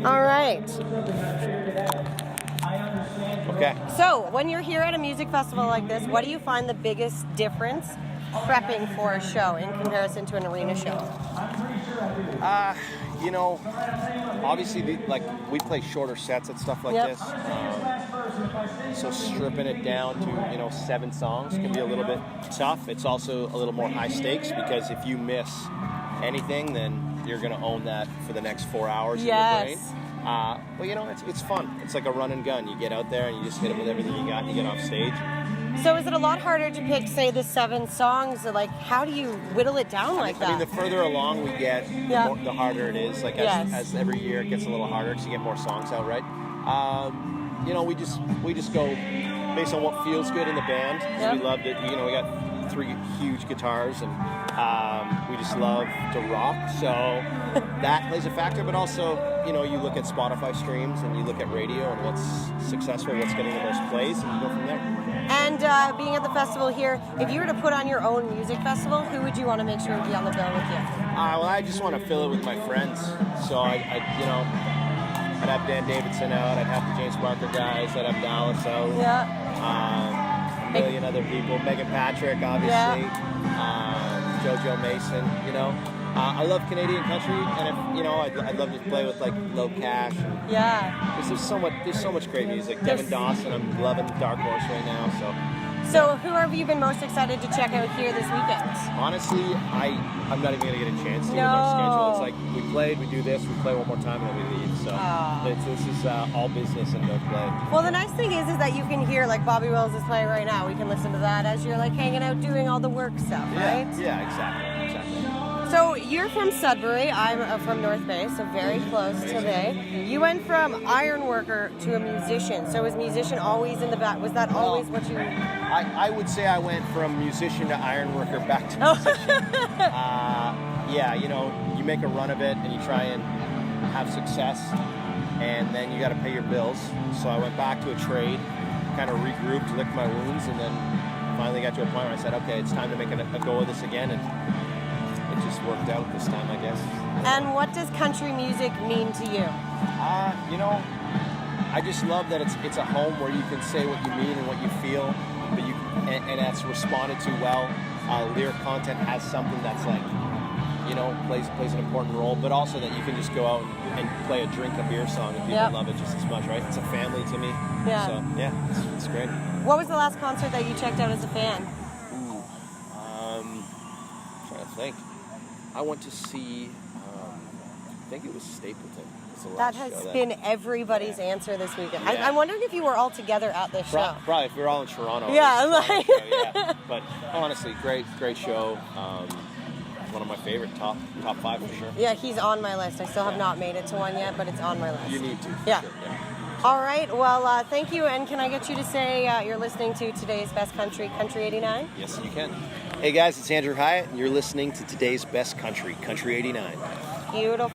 All right. Okay. So, when you're here at a music festival like this, what do you find the biggest difference prepping for a show in comparison to an arena show? Obviously, we play shorter sets and stuff like this. So stripping it down to 7 songs can be a little bit tough. It's also a little more high stakes because if you miss anything, then you're going to own that for the next 4 hours in your brain. But it's fun. It's like a run and gun. You get out there and you just hit it with everything you got and you get off stage. So is it a lot harder to pick, say, the 7 songs? Like, how do you whittle it down like that? I mean, the further along we get, the harder it is. Like, as every year it gets a little harder because you get more songs out, right? We just go based on what feels good in the band. Yep. We loved it. We got 3 huge guitars and we just love to rock. So that plays a factor. But also, you look at Spotify streams and you look at radio and what's successful, what's getting the most plays, and you go from there. And being at the festival here, if you were to put on your own music festival, who would you want to make sure would be on the bill with you? Well, I just want to fill it with my friends. So I'd have Dan Davidson out. I'd have the James Barker guys. I'd have Dallas out. Yeah. A million other people. Megan Patrick, obviously. JoJo Mason. I love Canadian country, and I'd love to play with like Low Cash. Because there's so much great music. Devin Dawson, I'm loving Dark Horse right now. So who have you been most excited to check out here this weekend? Honestly, I'm not even going to get a chance to with our schedule. It's like we played, we do this, we play one more time, and then we leave. So this is all business and no play. Well, the nice thing is that you can hear, like Bobby Wills is playing right now. We can listen to that as you're like hanging out doing all the work stuff, right? Yeah, exactly. So you're from Sudbury, I'm from North Bay, so very close today. You went from iron worker to a musician. So was musician always in the back? Was that always what you... I would say I went from musician to iron worker back to musician. You make a run of it and you try and have success, and then you got to pay your bills. So I went back to a trade, kind of regrouped, licked my wounds, and then finally got to a point where I said, okay, it's time to make a go of this again. And it just worked out this time, I guess. And what does country music mean to you? I just love that it's a home where you can say what you mean and what you feel, but and that's responded to well. Lyric content has something that's like, plays an important role, but also that you can just go out and play a drink a beer song and people love it just as much, right? It's a family to me. Yeah. So it's great. What was the last concert that you checked out as a fan? I'm trying to think. I went to see, I think it was Stapleton. That has been everybody's answer this weekend. Yeah. I'm wondering if you were all together at this show. Probably, if we were all in Toronto. Yeah. But honestly, great show. One of my favorite, top 5 for sure. Yeah, he's on my list. I still have not made it to one yet, but it's on my list. You need to. Yeah. Sure, yeah. All right. Well, thank you. And can I get you to say you're listening to today's Best Country, Country 89? Yes, you can. Hey guys, it's Andrew Hyatt, and you're listening to today's Best Country, Country 89. Beautiful.